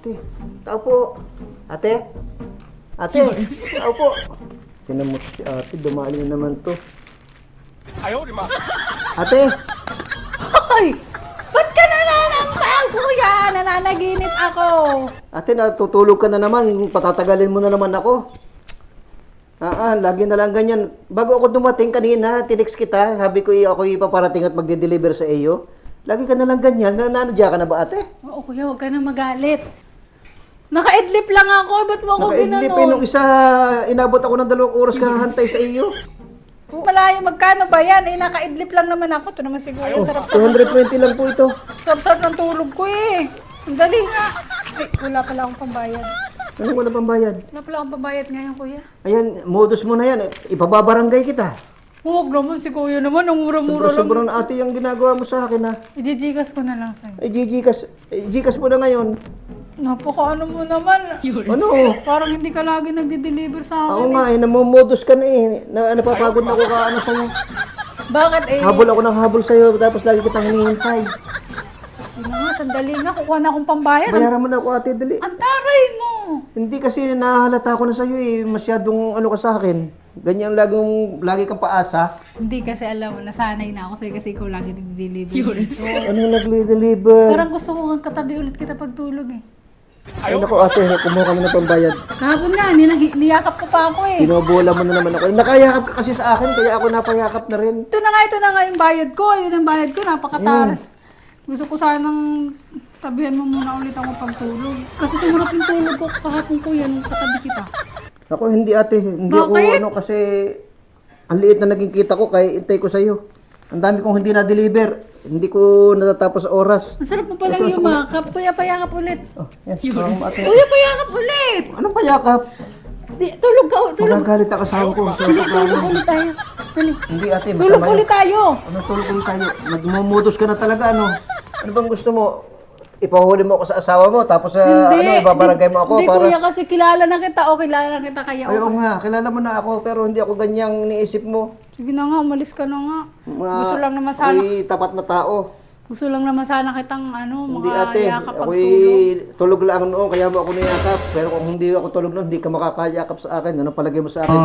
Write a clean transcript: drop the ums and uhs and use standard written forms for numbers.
Ate, tao po. Ate? Ate, tao po. Pinamot si ate, dumali na naman to. Ayaw, di ba? Ate! Hoy! Ba't ka nananampal, kuya? Nananaginip ako. Ate, natutulog ka na naman. Patatagalin mo na naman ako. Lagi na lang ganyan. Bago ako dumating kanina, tinext kita. Sabi ko, ako ipaparating at magde-deliver sa iyo. Lagi ka na lang ganyan. Nanadya ka na ba, ate? Oo, kuya, huwag ka na magalit. Naka-idlip lang ako. Ba't mo ako Nakaidlip ginanon? nung isa, inabot ako ng 2 oras kahantay sa iyo. Malayo, magkano ba yan? Naka-idlip lang naman ako. Ito naman siguro. Oh, Sarap-sarap. 220 lang po ito. Sarap-sarap ng tulog ko eh. Ang dali nga. Ay, wala pala akong pambayad. Anong wala pang bayad? Wala pala akong pambayad ngayon, kuya. Ayan, modus mo na yan. Ipababarangay kita. Huwag naman si kuya naman. Ang mura-mura lang. Sobrang ate yung ginagawa mo sa akin ha. I-gigas ko na lang sa'yo. Ay, Gcash mo na ngayon. Napaka ano mo naman. Ano? Parang hindi ka lagi nagde-deliver sa Ako akin. nga eh, namomodus ka na eh. Napapagod na ako kaano sa'yo. Bakit eh? Habol ako ng habol sa'yo, tapos lagi kitang hinihintay. Yun na nga, sandali nga. Kukuha na akong pambayad. Bayaran mo na ako ate, dali. Ang taray mo. Hindi kasi nahalata ko na sa'yo eh. Masyadong ano ka sa akin. Ganyan lagi kang paasa. Hindi kasi alam mo, nasanay na ako sa'yo kasi ikaw lagi nagde-deliver dito. Ano nag-deliver? Parang gusto ko kang katabi ulit kita pagtulog eh. Ay naku ate, kumuha kami ng pambayad. Kahapon nga, niyakap ko pa ako eh. Pinobola mo na naman ako. Nakayakap ka kasi sa akin, kaya ako napayakap na rin. Ito na nga yung bayad ko. Yun ang bayad ko, napakatar. Gusto ko sanang tabihan mo muna ulit ako pagtulog. Kasi sumarap yung tulog ko kahapon ko yan, katabi kita. Ako hindi ate, hindi ako Bakit? ano kasi ang liit na naging kita ko kaya intay ko sa'yo. Ang dami kong hindi na-deliver. Hindi ko natatapos sa oras. Ang sarap mo palang yumakap. Kuya, payakap ulit. Oh, yan. Ate. Kuya, payakap ulit. Anong payakap? Di, tulog ka, tulog. Magagalit ako sa ko. Hindi, tulog ulit tayo. Dali. Hindi ate, Tulog masama ulit yan. tayo. Ano tulog ulit tayo? Nagmumudus ka na talaga ano? Ano bang gusto mo? Ipahuli mo ako sa asawa mo tapos ibabarangay mo ako Hindi, para... kuya, kasi kilala na kita. O, kilala na kita kaya. Ayaw nga, kilala mo na ako pero hindi ako ganyang niisip mo. Sige na nga, umalis ka na nga. Gusto lang naman sana. sana. Ako'y tapat na tao. Gusto lang naman sana kitang Hindi ate, yakap pag ako'y tulog. tulog lang noon kaya mo ako niyakap. Pero kung hindi ako tulog noon, hindi ka makakayakap sa akin. Ano palagay mo sa akin?